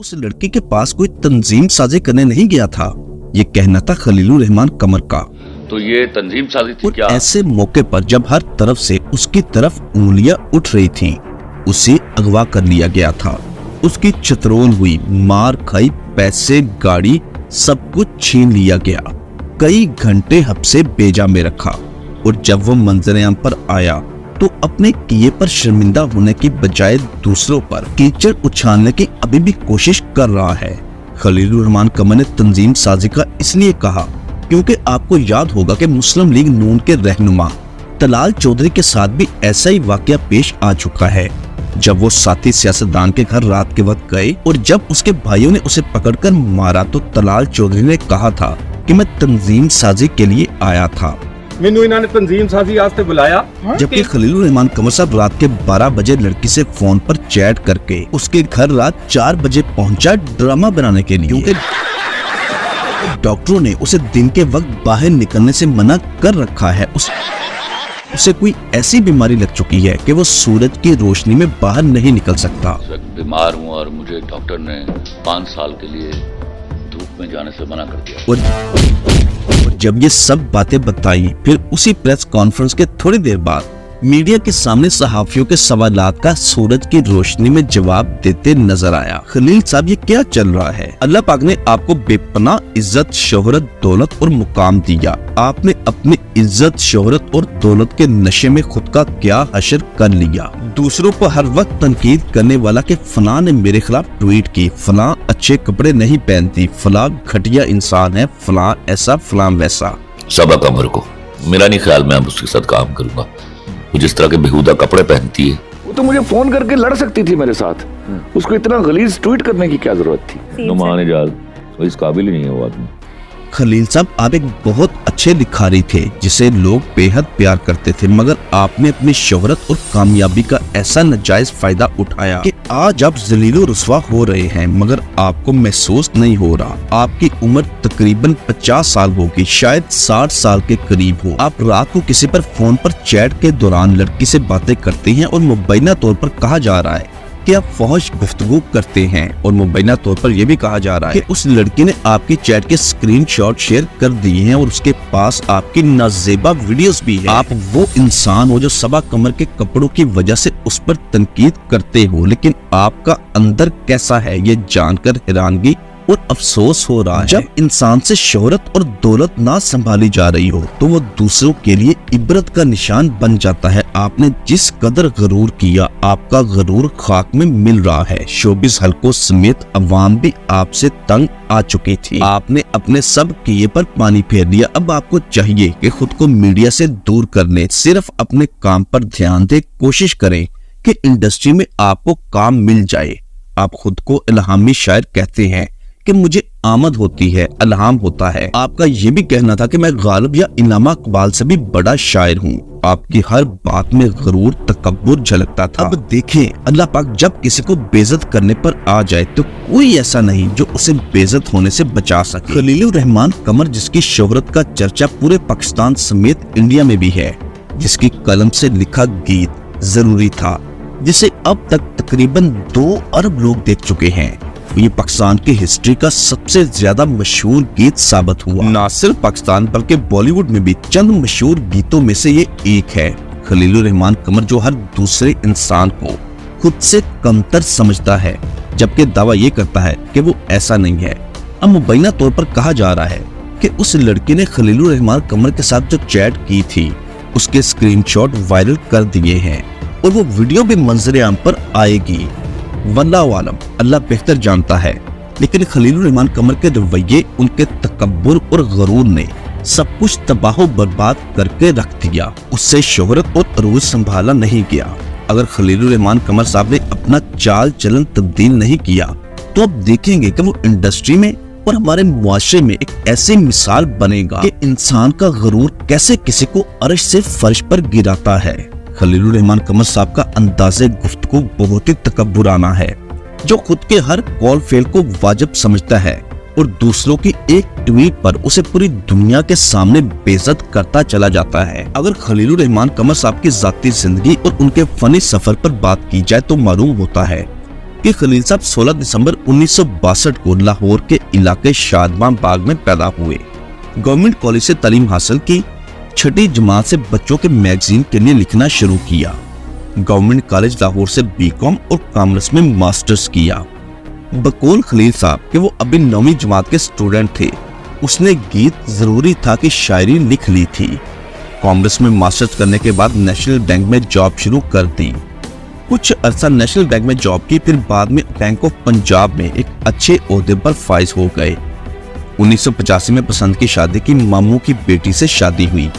उस लड़की के पास कोई तंजीम साजी करने नहीं गया था, ये कहना था खलीलुर रहमान कमर का। तो ये तंजीम साजी थी क्या? ऐसे मौके पर जब हर तरफ से उसकी तरफ उंगलियां उठ रही थीं, उसे अगवा कर लिया गया था। उसकी चतरोल हुई, मार खाई, पैसे, गाड़ी, सब कुछ छीन लिया गया। कई घंटे हब्से बेजा में रखा और जब वो मंजर-ए-आम पर आया तो अपने किए पर शर्मिंदा होने की बजाय दूसरों पर कीचड़ उछालने की अभी भी कोशिश कर रहा है। खलीलुर रहमान कमर ने तंजीम साजी का इसलिए कहा क्योंकि आपको याद होगा कि मुस्लिम लीग नून के रहनुमा तलाल चौधरी के साथ भी ऐसा ही वाकया पेश आ चुका है। जब वो साथी सियासतदान के घर रात के वक्त गए और जब उसके भाइयों ने उसे पकड़कर मारा तो तलाल चौधरी ने कहा था कि मैं तंजीम साजी के लिए आया था। मैनू इन्होंने तंजीम साजी वास्ते बुलाया। जबकि खलीलुर रहमान कमर साहब रात के 12 बजे लड़की से फोन पर चैट करके उसके घर रात 4 बजे पहुंचा ड्रामा बनाने के लिए, क्योंकि डॉक्टरों ने उसे दिन के वक्त बाहर निकलने से मना कर रखा है। उसे कोई ऐसी बीमारी लग चुकी है कि वो सूरज की रोशनी में बाहर नहीं निकल सकता। बीमार हूँ और मुझे डॉक्टर ने 5 साल के लिए धूप में जाने से मना कर दिया। और जब ये सब बातें बताई, फिर उसी प्रेस कॉन्फ्रेंस के थोड़ी देर बाद मीडिया के सामने सहाफियों के सवालात का सूरज की रोशनी में जवाब देते नजर आया। खलील साहब, ये क्या चल रहा है? अल्लाह पाक ने आपको बेपनाह इज्जत, शोहरत, दौलत और मुकाम दिया। आपने अपनी इज्जत, शोहरत और दौलत के नशे में खुद का क्या हशर कर लिया। दूसरों पर हर वक्त तनकीद करने वाला कि फलां ने मेरे खिलाफ ट्वीट की, फलां अच्छे कपड़े नहीं पहनती, फलां घटिया इंसान है, फलां ऐसा, फलां वैसा। सबक अमर को, मेरा नहीं ख्याल मैं अब उसके साथ काम करूंगा। वो जिस तरह के बेहुदा कपड़े पहनती है, वो तो मुझे फोन करके लड़ सकती थी मेरे साथ। उसको इतना गलीज ट्वीट करने की क्या जरूरत थी? नुमान इजाज, वो इस काबिल ही नहीं है वो आदमी। खलील साहब, आप एक बहुत अच्छे लिखारी थे जिसे लोग बेहद प्यार करते थे, मगर आपने अपनी शोहरत और कामयाबी का ऐसा नाजायज फायदा उठाया कि आज आप जलीलो रुस्वा हो रहे हैं, मगर आपको महसूस नहीं हो रहा। आपकी उम्र तकरीबन 50 साल होगी, शायद 60 साल के करीब हो। आप रात को किसी पर फोन पर चैट के दौरान लड़की से बातें करते हैं और मुबैना तौर पर कहा जा रहा है कि आप फौज गुफ्तगू करते हैं, और मुबैना तौर पर यह भी कहा जा रहा है कि उस लड़की ने आपकी चैट के स्क्रीनशॉट शेयर कर दिए हैं और उसके पास आपकी नाजेबा वीडियोस भी है। आप वो इंसान हो जो सबा कमर के कपड़ों की वजह से उस पर तनकीद करते हो, लेकिन आपका अंदर कैसा है ये जानकर हैरानगी और अफसोस हो रहा है। जब इंसान से शोहरत और दौलत ना संभाली जा रही हो तो वो दूसरों के लिए इबरत का निशान बन जाता है। आपने जिस कदर गरूर किया, आपका गरूर खाक में मिल रहा है। शोबिस हलकों समेत अवाम भी आपसे तंग आ चुकी थी। आपने अपने सब किए पर पानी फेर दिया। अब आपको चाहिए कि खुद को मीडिया से दूर कर लें, सिर्फ अपने काम पर ध्यान दे। कोशिश करें कि इंडस्ट्री में आपको काम मिल जाए। आप खुद को इल्हामी शायर कहते हैं कि मुझे आमद होती है, इल्हाम होता है। आपका ये भी कहना था कि मैं गालिब या इल्लामा इकबाल से भी बड़ा शायर हूँ। आपकी हर बात में गरूर, तकब्बुर झलकता था। अब देखें, अल्लाह पाक जब किसी को बेइज्जत करने पर आ जाए तो कोई ऐसा नहीं जो उसे बेइज्जत होने से बचा सके। खलीलुर रहमान कमर, जिसकी शोहरत का चर्चा पूरे पाकिस्तान समेत इंडिया में भी है, जिसकी कलम से लिखा गीत जरूरी था, जिसे अब तक तकरीबन 2 अरब लोग देख चुके हैं, ये पाकिस्तान की हिस्ट्री का सबसे ज्यादा मशहूर गीत साबित हुआ। ना सिर्फ पाकिस्तान बल्कि बॉलीवुड में भी चंद मशहूर गीतों में से ये एक है। खलीलुर रहमान कमर जो हर दूसरे इंसान को खुद से कमतर समझता है, जबकि दावा ये करता है कि वो ऐसा नहीं है। अब मुबैना तौर पर कहा जा रहा है कि उस लड़की ने खलीलुर रहमान कमर के साथ जो चैट की थी उसके स्क्रीनशॉट वायरल कर दिए हैं और वो वीडियो भी मंजर-ए-आम पर आएगी। वल्लाहु आलम, अल्लाह बेहतर जानता है, लेकिन खलीलुर रहमान कमर के रवैये, उनके तकब्बुर और गरूर ने सब कुछ तबाह बर्बाद करके रख दिया। उससे शोहरत और अरूज संभाला नहीं गया। अगर खलीलुर रहमान कमर साहब ने अपना चाल चलन तब्दील नहीं किया तो अब देखेंगे कि वो इंडस्ट्री में और हमारे मुआशरे में एक ऐसी मिसाल बनेगा कि इंसान का गरूर कैसे किसी को अर्श से फर्श पर गिराता है। खलीलुर रहमान कमर साहब का अंदाज़े गुफ्तगू बहुत ही तकब्बुराना है, जो खुद के हर कॉल फेल को वाजिब समझता है और दूसरों की एक ट्वीट पर उसे पूरी दुनिया के सामने बेइज्जत करता चला जाता है। अगर खलीलुर रहमान कमर साहब की जाती जिंदगी और उनके फनी सफर पर बात की जाए तो मालूम होता है कि खलील साहब 16 दिसंबर 1962 को लाहौर के इलाके शादमां बाग में पैदा हुए। गवर्नमेंट कॉलेज से तालीम हासिल की। छठी जमात से बच्चों के मैगजीन के लिए लिखना शुरू किया। गवर्नमेंट कॉलेज लाहौर से बीकॉम और कॉमर्स में मास्टर्स किया। बकौल खलील साहब कि वो अभी 9वीं जमात के स्टूडेंट थे, उसने गीत जरूरी था कि शायरी लिख ली थी। कॉमर्स में मास्टर्स करने के बाद नेशनल बैंक में जॉब शुरू कर दी। कुछ अरसा नेशनल बैंक में जॉब की, फिर बाद में बैंक ऑफ पंजाब में एक अच्छे ओहदे पर फाइज हो गए। 1985 में पसंद की शादी की, मामू की बेटी से शादी हुई।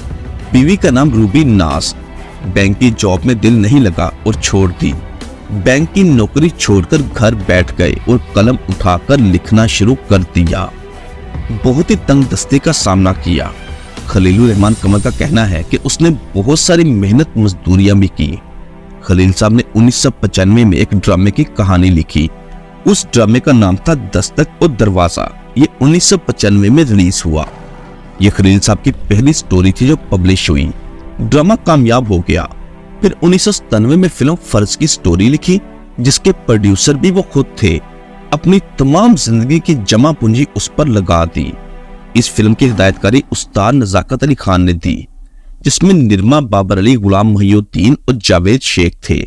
बीवी का नाम रूबी नाज। बैंक की जॉब में दिल नहीं लगा और छोड़ दी। बैंक की नौकरी छोड़कर घर बैठ गए और कलम उठाकर लिखना शुरू कर दिया। बहुत ही तंग दस्ते का सामना किया। खलीलुर रहमान कमर का कहना है कि उसने बहुत सारी मेहनत मजदूरियां भी की। खलील साहब ने 1995 में एक ड्रामे की कहानी लिखी। उस ड्रामे का नाम था दस्तक और दरवाजा। ये 1995 में रिलीज हुआ। ये खलील साहब की पहली स्टोरी थी जो पब्लिश हुई। ड्रामा कामयाब हो गया। फिर 1997 में फिल्म फर्ज की स्टोरी लिखी, जिसके प्रोड्यूसर भी वो खुद थे। अपनी तमाम जिंदगी की जमा पूंजी उस पर लगा दी। इस फिल्म की हिदायतकारी उस्ताद नजाकत अली खान ने दी, जिसमें निर्मा बाबर अली, गुलाम मुहिउद्दीन और जावेद शेख थे।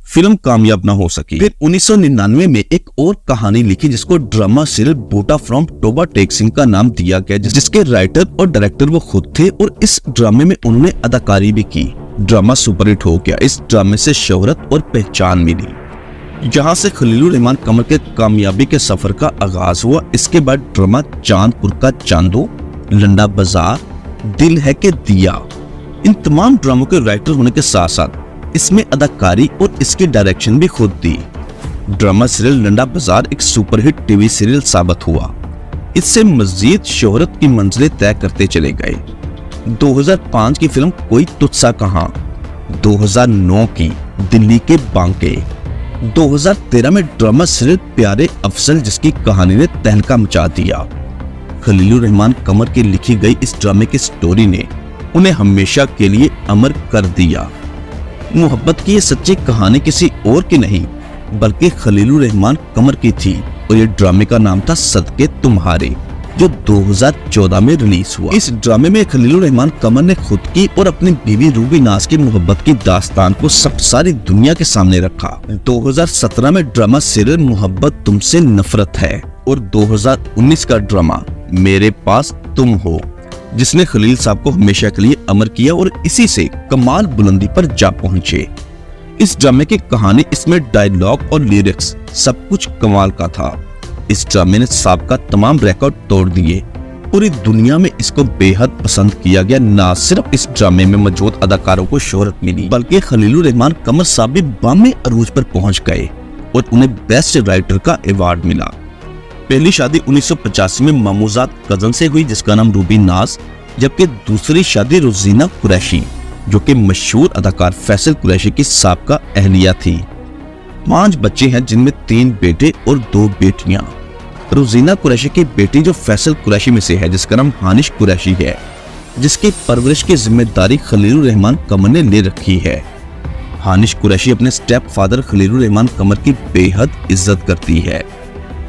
फिल्म कामयाब न हो सकी। फिर 1999 में एक और कहानी लिखी, जिसको drama serial Boota from Toba Tek Singh का नाम दिया गया, जिसके राइटर और डायरेक्टर वो खुद थे और इस ड्रामे में उन्होंने अदाकारी भी की। ड्रामा सुपरहिट हो गया। इस ड्रामे से शोहरत और पहचान मिली। यहाँ से खलीलुर रहमान कमर के कामयाबी के सफर का आगाज हुआ। इसके बाद ड्रामा चांदपुर का चांदो, लंडा बाजार, दिल है के दिया, इन तमाम ड्रामों के राइटर होने के साथ साथ इसमें अदाकारी और इसकी डायरेक्शन भी खुद दी। ड्रामा सीरियल लंडा बाजार एक सुपरहिट टीवी सीरियल साबित हुआ। इससे मजीद शोहरत की मंजिलें तय करते चले गए। 2005 की फिल्म कोई तुझसा कहां, 2009 की दिल्ली के बांके, 2013 में ड्रामा सीरियल प्यारे अफसल, जिसकी कहानी ने तहलका मचा दिया। खलीलुर रहमान कमर की लिखी गई इस ड्रामे की स्टोरी ने उन्हें हमेशा के लिए अमर कर दिया। मोहब्बत की ये सच्ची कहानी किसी और की नहीं बल्कि खलीलुर रहमान कमर की थी और ये ड्रामे का नाम था सदके तुम्हारे, जो 2014 में रिलीज हुआ। इस ड्रामे में खलीलुर रहमान कमर ने खुद की और अपनी बीवी रूबी नाज की मोहब्बत की दास्तान को सारी दुनिया के सामने रखा। 2017 में ड्रामा सीरियल मोहब्बत तुमसे नफरत है और 2019 का ड्रामा मेरे पास तुम हो, जिसने खलील साहब को हमेशा के लिए अमर किया और इसी से कमाल बुलंदी पर जा पहुंचे। इस ड्रामे की कहानी, इसमें डायलॉग और लिरिक्स सब कुछ कमाल का था। इस ड्रामे ने साहब का तमाम रिकॉर्ड तोड़ दिए। पूरी दुनिया में इसको बेहद पसंद किया गया। ना सिर्फ इस ड्रामे में मौजूद अदाकारों को शोहरत मिली, बल्कि खलीलुर रहमान कमर साहब भी बामे अरूज पर पहुंच गए और उन्हें बेस्ट राइटर का अवार्ड मिला। पहली शादी 1985 में मामूजाद कजन से हुई, जिसका नाम रूबी नाज, जबकि दूसरी शादी रोजीना कुरैशी, जो कि मशहूर अदाकार फैसल कुरैशी की साबका अहलिया थी। 5 बच्चे हैं, जिनमें 3 बेटे और 2 बेटियां। रोजीना कुरैशी की बेटी जो फैसल कुरैशी में से है, जिसका नाम हानिश कुरैशी है, जिसकी परवरिश की जिम्मेदारी खलीलुर रहमान कमर ने ले रखी है। हानिश कुरैशी अपने स्टेप फादर खलीलुर रहमान कमर की बेहद इज्जत करती है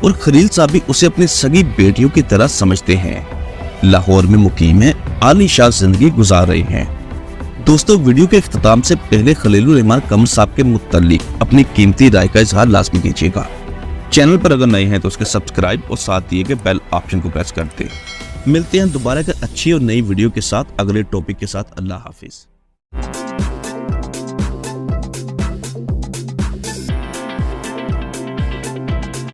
और खलील साहब भी उसे अपनी सगी बेटियों की तरह समझते हैं। लाहौर में मुकीम है, आलीशान जिंदगी गुजार रहे हैं। दोस्तों, वीडियो के इख्तिताम से पहले खलीलुर रहमान कमर साहब के मुत्तल्लिक अपनी कीमती राय का इजहार लाजमी कीजिएगा। चैनल पर अगर नए हैं तो उसके सब्सक्राइब और साथ दिए गए बेल ऑप्शन को प्रेस कर दें। मिलते हैं दोबारा एक अच्छी और नई वीडियो के साथ, अगले टॉपिक के साथ। अल्लाह हाफिज।